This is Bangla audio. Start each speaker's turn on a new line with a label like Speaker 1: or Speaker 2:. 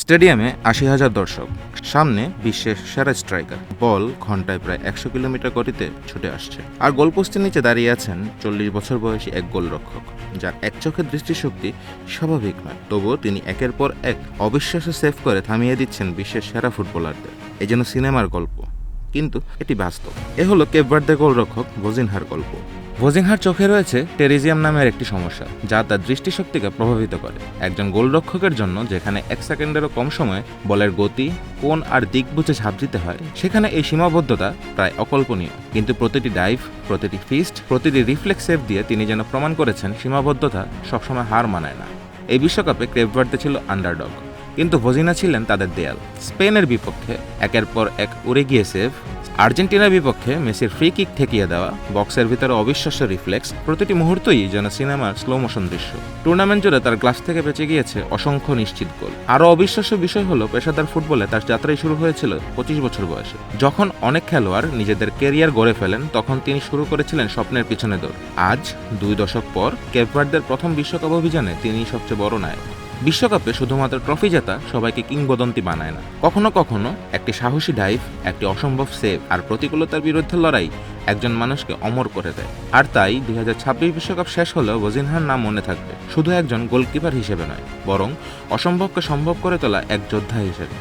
Speaker 1: স্টেডিয়ামে ৮০,০০০ দর্শক, সামনে বিশ্বের সেরা স্ট্রাইকার, বল ঘন্টায় প্রায় ১০০ কিলোমিটার গতিতে ছুটে আসছে, আর গোলপোস্টের নিচে দাঁড়িয়ে আছেন ৪০ বছর বয়সী এক গোলরক্ষক, যার এক চোখের দৃষ্টিশক্তি স্বাভাবিক নয়। তবুও তিনি একের পর এক অবিশ্বাস্য সেভ করে থামিয়ে দিচ্ছেন বিশ্বের সেরা ফুটবলারদের। এই যেন সিনেমার গল্প, কিন্তু এটি বাস্তব। এ হলো কেপ ভার্দের গোলরক্ষক ভোজিনহার গল্প। ভোজিনহার চোখে রয়েছে টেরিজিয়াম নামের একটি সমস্যা, যা তার দৃষ্টিশক্তিকে প্রভাবিত করে। একজন গোলরক্ষকের জন্য যেখানে ১ সেকেন্ডেরও কম সময়ে বলের গতি, কোণ আর দিক বুঝে ঝাঁপ দিতে হয়, সেখানে এই সীমাবদ্ধতা প্রায় অকল্পনীয়। কিন্তু প্রতিটি ডাইভ, প্রতিটি ফিস্ট, প্রতিটি রিফ্লেক্স সেভ দিয়ে তিনি যেন প্রমাণ করেছেন সীমাবদ্ধতা সবসময় হার মানায় না। এই বিশ্বকাপে কেপ ভার্দে ছিল আন্ডারডগ, কিন্তু ভোজিনা ছিলেন তাদের দেয়াল। স্পেনের বিপক্ষে একের পর এক উড়ে গিয়ে সেভ, আর্জেন্টিনার বিপক্ষে মেসির ফ্রি কিক ঠেকিয়ে দেওয়া, বক্সের ভিতরে অবিশ্বাস্য রিফ্লেক্স, প্রতিটি মুহূর্তই যেন সিনেমার স্লো মোশন দৃশ্য। টুর্নামেন্ট জুড়ে তার গ্লাস থেকে বেঁচে গিয়েছে অসংখ্য নিশ্চিত গোল। আরও অবিশ্বাস্য বিষয় হলো, পেশাদার ফুটবলে তার যাত্রাই শুরু হয়েছিল ২৫ বছর বয়সে। যখন অনেক খেলোয়াড় নিজেদের কেরিয়ার গড়ে ফেলেন, তখন তিনি শুরু করেছিলেন স্বপ্নের পিছনে দৌড়। আজ ২ দশক পর কেপ ভার্দের প্রথম বিশ্বকাপ অভিযানে তিনি সবচেয়ে বড় নায়ক। বিশ্বকাপে শুধুমাত্র ট্রফি জেতা সবাইকে কিংবদন্তি বানায় না। কখনো কখনো একটি সাহসী ডাইভ, একটি অসম্ভব সেভ আর প্রতিকূলতার বিরুদ্ধে লড়াই একজন মানুষকে অমর করে দেয়। আর তাই ২০২৬ বিশ্বকাপ শেষ হলেও ভোজিনহার নাম মনে থাকবে, শুধু একজন গোলকিপার হিসেবে নয়, বরং অসম্ভবকে সম্ভব করে তোলা এক যোদ্ধা হিসেবে।